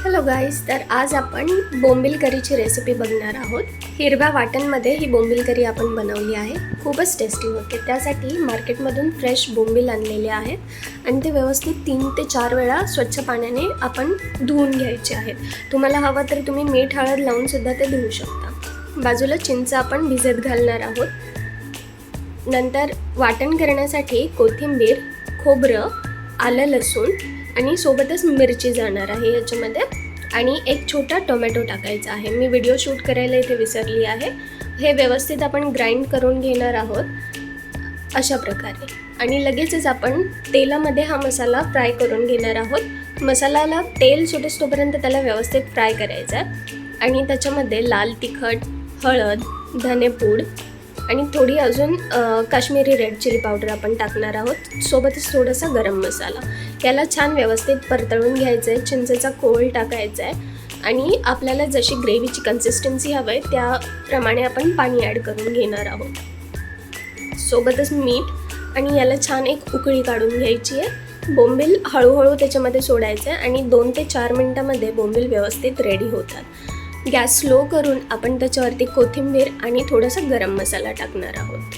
Hello guys, तर आज आपण बोंबील करीची रेसिपी बघणार आहोत. हिरव्या वाटणमध्ये ही बोंबील करी आपण बनवली आहे. खूपच टेस्टी होते. त्यासाठी मार्केटमधून फ्रेश बोंबील आणलेले आहेत आणि ते व्यवस्थित 3 ते 4 वेळा स्वच्छ पाण्याने आपण धुवून घ्यायचे आहेत. तुम्हाला हवं तर तुम्ही मीठ हळद लावूनसुद्धा ते धुवू शकता. बाजूला चिंच आपण भिजत घालणार आहोत. नंतर वाटण करण्यासाठी कोथिंबीर, खोबरं, आलं लसूण आणि सोबतच मिरची जाणार आहे याच्यामध्ये आणि एक छोटा टोमॅटो टाकायचा आहे. मी व्हिडिओ शूट करायला इथे विसरली आहे. हे व्यवस्थित आपण ग्राइंड करून घेणार आहोत अशा प्रकारे आणि लगेचच आपण तेलामध्ये हा मसाला फ्राय करून घेणार आहोत. मसाल्याला तेल सुटेस्तोपर्यंत त्याला व्यवस्थित फ्राय करायचा आहे आणि त्याच्यामध्ये लाल तिखट, हळद, धनेपूड आणि थोडी अजून काश्मीरी रेड चिली पावडर आपण टाकणार आहोत. सोबतच थोडासा गरम मसाला. याला छान व्यवस्थित परतवून घ्यायचं आहे. चिंचेचा कोळ टाकायचा आहे आणि आपल्याला जशी ग्रेव्हीची कन्सिस्टन्सी हवी आहे त्याप्रमाणे आपण पाणी ॲड करून घेणार आहोत. सोबतच मीठ आणि याला छान एक उकळी काढून घ्यायची आहे. बोंबील हळूहळू त्याच्यामध्ये सोडायचं आहे आणि 2 ते 4 मिनटामध्ये बोंबील व्यवस्थित रेडी होतात. गॅस स्लो करून आपण त्याच्यावरती कोथिंबीर आणि थोडासा गरम मसाला टाकणार आहोत.